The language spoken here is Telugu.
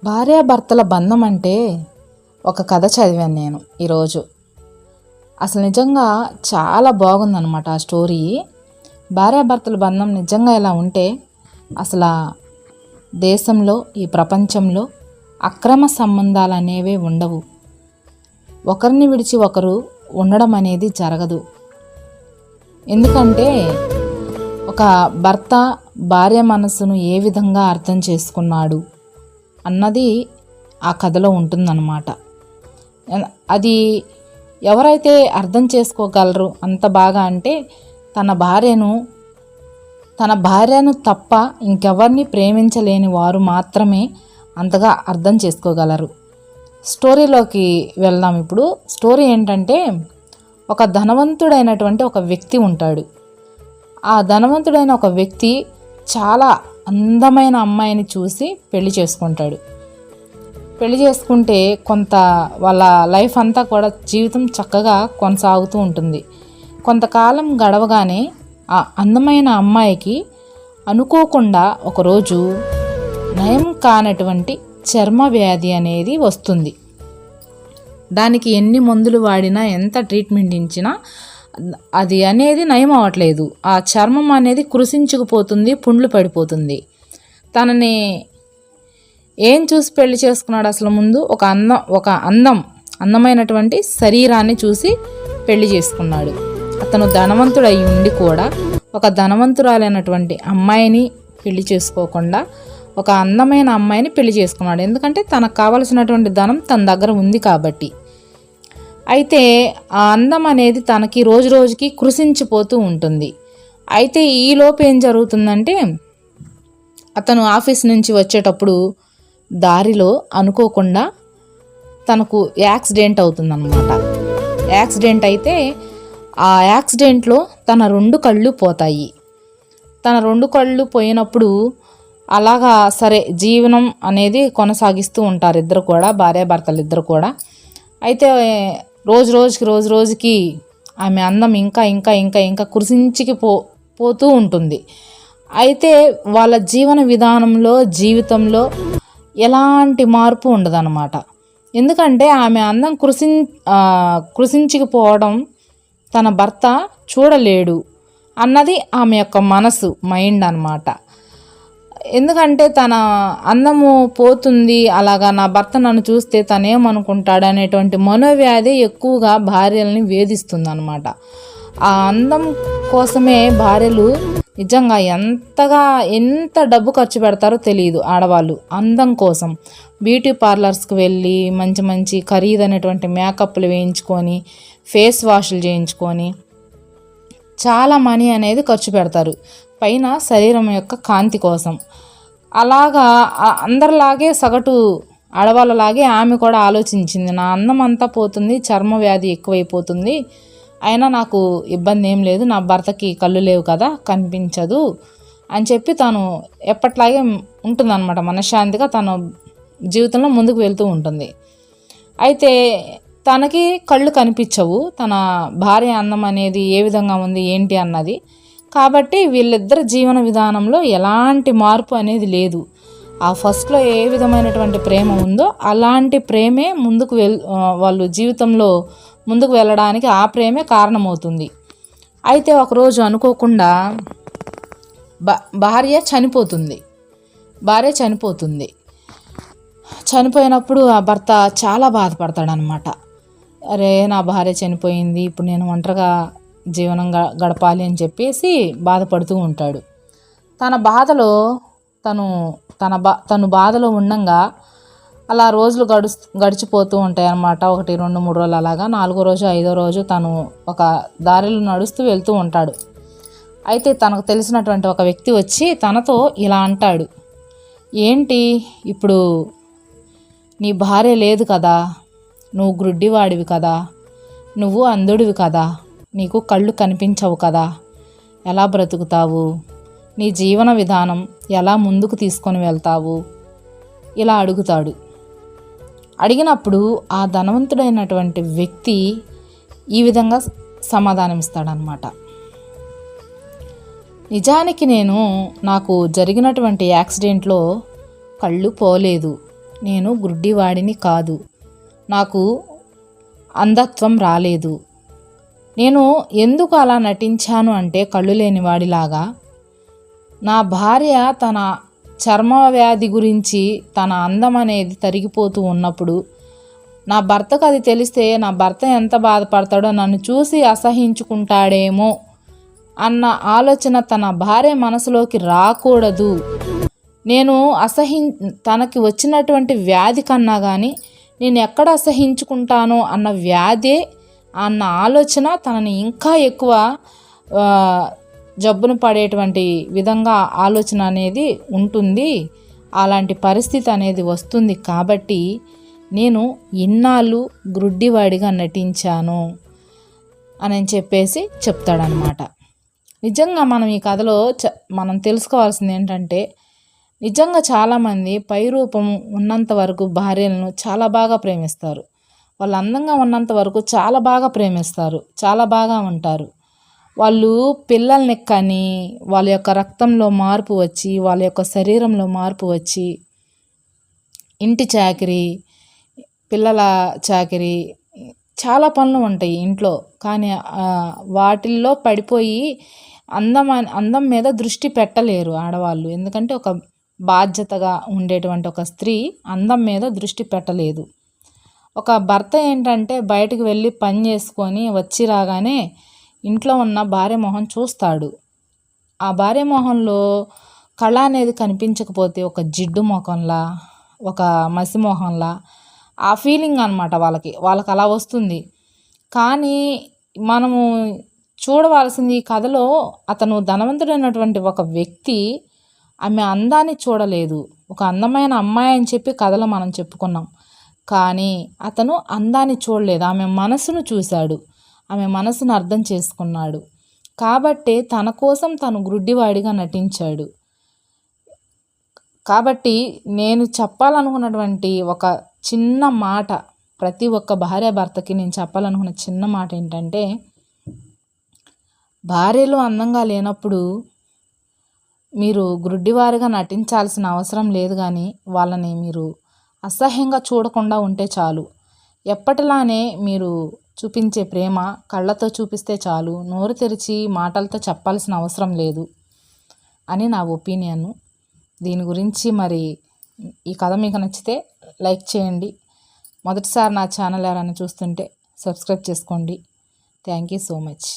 భార్యాభర్తల బంధం అంటే ఒక కథ చదివాను నేను ఈరోజు. అసలు నిజంగా చాలా బాగుందన్నమాట ఆ స్టోరీ. భార్యాభర్తల బంధం నిజంగా ఇలా ఉంటే అసలు దేశంలో, ఈ ప్రపంచంలో అక్రమ సంబంధాలు అనేవి ఉండవు. ఒకరిని విడిచి ఒకరు ఉండడం అనేది జరగదు. ఎందుకంటే ఒక భర్త భార్య మనసును ఏ విధంగా అర్థం చేసుకున్నాడు అన్నది ఆ కథలో ఉంటుందన్నమాట. అది ఎవరైతే అర్థం చేసుకోగలరు అంత బాగా అంటే తన భార్యను తప్ప ఇంకెవరిని ప్రేమించలేని వారు మాత్రమే అంతగా అర్థం చేసుకోగలరు. స్టోరీలోకి వెళ్దాం. ఇప్పుడు స్టోరీ ఏంటంటే, ఒక ధనవంతుడైనటువంటి ఒక వ్యక్తి ఉంటాడు. ఆ ధనవంతుడైన ఒక వ్యక్తి చాలా అందమైన అమ్మాయిని చూసి పెళ్లి చేసుకుంటాడు. పెళ్లి చేసుకుంటే కొంత వాళ్ళ లైఫ్ అంతా కూడా జీవితం చక్కగా కొనసాగుతూ ఉంటుంది. కొంతకాలం గడవగానే ఆ అందమైన అమ్మాయికి అనుకోకుండా ఒకరోజు నయం కానటువంటి చర్మ వ్యాధి అనేది వస్తుంది. దానికి ఎన్ని మందులు వాడినా, ఎంత ట్రీట్మెంట్ ఇచ్చినా అది అనేది నయం అవ్వట్లేదు. ఆ చర్మం అనేది కృషించుకుపోతుంది, పుండ్లు పడిపోతుంది. తనని ఏం చూసి పెళ్లి చేసుకున్నాడు? అసలు ముందు ఒక అందమైనటువంటి శరీరాన్ని చూసి పెళ్లి చేసుకున్నాడు. అతను ధనవంతుడు అయి ఉండి కూడా ఒక ధనవంతురాలైనటువంటి అమ్మాయిని పెళ్లి చేసుకోకుండా ఒక అందమైన అమ్మాయిని పెళ్లి చేసుకున్నాడు. ఎందుకంటే తనకు కావలసినటువంటి ధనం తన దగ్గర ఉంది కాబట్టి. అయితే ఆ అందం అనేది తనకి రోజు రోజుకి కృషించిపోతూ ఉంటుంది. అయితే ఈలోపు ఏం జరుగుతుందంటే, అతను ఆఫీస్ నుంచి వచ్చేటప్పుడు దారిలో అనుకోకుండా తనకు యాక్సిడెంట్ అవుతుందన్నమాట. యాక్సిడెంట్ అయితే ఆ యాక్సిడెంట్లో తన 2 కళ్ళు పోతాయి. తన 2 కళ్ళు పోయినప్పుడు అలాగా సరే జీవనం అనేది కొనసాగిస్తూ ఉంటారు ఇద్దరు కూడా, భార్యాభర్తలు ఇద్దరు కూడా. అయితే రోజు రోజుకి ఆమె అందం ఇంకా ఇంకా ఇంకా ఇంకా పోతూ ఉంటుంది. అయితే వాళ్ళ జీవన విధానంలో, జీవితంలో ఎలాంటి మార్పు ఉండదన్నమాట. ఎందుకంటే ఆమె అందం కృషించుకుపోవడం తన భర్త చూడలేడు అన్నది ఆమె యొక్క మైండ్ అన్నమాట. ఎందుకంటే తన అందము పోతుంది, అలాగా నా భర్త నన్ను చూస్తే తనేమనుకుంటాడు అనేటువంటి మనోవ్యాధి ఎక్కువగా భార్యల్ని వేధిస్తుంది అన్నమాట. ఆ అందం కోసమే భార్యలు నిజంగా ఎంత డబ్బు ఖర్చు పెడతారో తెలియదు ఆడవాళ్ళు అందం కోసం. బ్యూటీ పార్లర్స్కి వెళ్ళి మంచి మంచి ఖరీదైనటువంటి మేకప్లు వేయించుకొని, ఫేస్ వాష్లు చేయించుకొని చాలా మనీ అనేది ఖర్చు పెడతారు పైన శరీరం యొక్క కాంతి కోసం. అలాగా అందరిలాగే సగటు ఆడవాళ్ళలాగే ఆమె కూడా ఆలోచించింది, నా అందం అంతా పోతుంది, చర్మ వ్యాధి ఎక్కువైపోతుంది, అయినా నాకు ఇబ్బంది ఏం లేదు, నా భర్తకి కళ్ళు లేవు కదా, కనిపించదు అని చెప్పి తను ఎప్పట్లాగే ఉంటుందన్నమాట. మనశ్శాంతిగా తన జీవితంలో ముందుకు వెళ్తూ ఉంటుంది. అయితే తనకి కళ్ళు కనిపించవు, తన భార్య అందం అనేది ఏ విధంగా ఉంది ఏంటి అన్నది. కాబట్టి వీళ్ళిద్దరి జీవన విధానంలో ఎలాంటి మార్పు అనేది లేదు. ఆ ఫస్ట్లో ఏ విధమైనటువంటి ప్రేమ ఉందో అలాంటి ప్రేమే వాళ్ళు జీవితంలో ముందుకు వెళ్ళడానికి ఆ ప్రేమే కారణమవుతుంది. అయితే ఒకరోజు అనుకోకుండా భార్య చనిపోతుంది. చనిపోయినప్పుడు ఆ భర్త చాలా బాధపడతాడనమాట. అరే, నా భార్య చనిపోయింది, ఇప్పుడు నేను ఒంటరిగా జీవనం గడపాలి అని చెప్పేసి బాధపడుతూ ఉంటాడు. తన బాధలో తను బాధలో ఉండంగా అలా రోజులు గడిచిపోతూ ఉంటాయి అన్నమాట. 1, 2, 3 రోజులు అలాగా. 4వ రోజు 5వ రోజు తను ఒక దారిలో నడుస్తూ వెళ్తూ ఉంటాడు. అయితే తనకు తెలిసినటువంటి ఒక వ్యక్తి వచ్చి తనతో ఇలా అంటాడు, ఏంటి ఇప్పుడు నీ భార్య లేదు కదా, నువ్వు గ్రుడ్డివాడివి కదా, నువ్వు అంధుడివి కదా, నీకు కళ్ళు కనిపించవు కదా, ఎలా బ్రతుకుతావు, నీ జీవన విధానం ఎలా ముందుకు తీసుకొని వెళ్తావు, ఇలా అడుగుతాడు. అడిగినప్పుడు ఆ ధనవంతుడైనటువంటి వ్యక్తి ఈ విధంగా సమాధానం ఇస్తాడనమాట. నిజానికి నాకు జరిగినటువంటి యాక్సిడెంట్లో కళ్ళు పోలేదు, నేను గుడ్డివాడిని కాదు, నాకు అంధత్వం రాలేదు. నేను ఎందుకు అలా నటించాను అంటే కళ్ళు లేనివాడిలాగా, నా భార్య తన చర్మ వ్యాధి గురించి తన అందం అనేది తరిగిపోతూ ఉన్నప్పుడు నా భర్తకు అది తెలిస్తే నా భర్త ఎంత బాధపడతాడో, నన్ను చూసి అసహించుకుంటాడేమో అన్న ఆలోచన తన భార్య మనసులోకి రాకూడదు. నేను తనకి వచ్చినటువంటి వ్యాధి కన్నా కానీ నేను ఎక్కడ అసహించుకుంటానో అన్న వ్యాధే అన్న ఆలోచన తనని ఇంకా ఎక్కువ జబ్బును పడేటువంటి విధంగా ఆలోచన అనేది ఉంటుంది. అలాంటి పరిస్థితి అనేది వస్తుంది. కాబట్టి నేను ఇన్నాళ్ళు గ్రుడ్డివాడిగా నటించాను అని చెప్పేసి చెప్తాడనమాట. నిజంగా మనం ఈ కథలో మనం తెలుసుకోవాల్సింది ఏంటంటే, నిజంగా చాలామంది పై రూపం ఉన్నంత వరకు భార్యలను చాలా బాగా ప్రేమిస్తారు. వాళ్ళు అందంగా ఉన్నంత వరకు చాలా బాగా ప్రేమిస్తారు, చాలా బాగా ఉంటారు. వాళ్ళు పిల్లల్ని కానీ వాళ్ళ యొక్క రక్తంలో మార్పు వచ్చి, వాళ్ళ యొక్క శరీరంలో మార్పు వచ్చి, ఇంటి చాకిరీ, పిల్లల చాకిరీ, చాలా పనులు ఉంటాయి ఇంట్లో. కానీ వాటిల్లో పడిపోయి అందం మీద దృష్టి పెట్టలేరు ఆడవాళ్ళు. ఎందుకంటే ఒక బాధ్యతగా ఉండేటువంటి ఒక స్త్రీ అందం మీద దృష్టి పెట్టలేదు. ఒక భర్త ఏంటంటే బయటకు వెళ్ళి పని చేసుకొని వచ్చి రాగానే ఇంట్లో ఉన్న భార్య మొహం చూస్తాడు. ఆ భార్య మొహంలో కళ అనేది కనిపించకపోతే ఒక జిడ్డు మొహంలా, ఒక మసి మొహంలా ఆ ఫీలింగ్ అనమాట వాళ్ళకి అలా వస్తుంది. కానీ మనము చూడవలసింది ఈ కథలో, అతను ధనవంతుడైనటువంటి ఒక వ్యక్తి ఆమె అందాన్ని చూడలేదు. ఒక అందమైన అమ్మాయి అని చెప్పి కథలో మనం చెప్పుకున్నాం. కానీ అతను అందాన్ని చూడలేదు, ఆమె మనసును చూశాడు, ఆమె మనసును అర్థం చేసుకున్నాడు. కాబట్టే తన కోసం తను గ్రుడ్డివాడిగా నటించాడు. కాబట్టి నేను చెప్పాలనుకున్నటువంటి ఒక చిన్న మాట, ప్రతి ఒక్క భార్య భర్తకి నేను చెప్పాలనుకున్న చిన్న మాట ఏంటంటే, భార్యలు అందంగా లేనప్పుడు మీరు గ్రుడ్డివారిగా నటించాల్సిన అవసరం లేదు. కానీ వాళ్ళని మీరు అసహ్యంగా చూడకుండా ఉంటే చాలు. ఎప్పటిలానే మీరు చూపించే ప్రేమ కళ్ళతో చూపిస్తే చాలు, నోరు తెరిచి మాటలతో చెప్పాల్సిన అవసరం లేదు అని నా ఒపీనియన్. దీని గురించి మరి ఈ కథ మీకు నచ్చితే లైక్ చేయండి. మొదటిసారి నా ఛానల్ ఎవరైనా చూస్తుంటే సబ్స్క్రైబ్ చేసుకోండి. Thank you so much.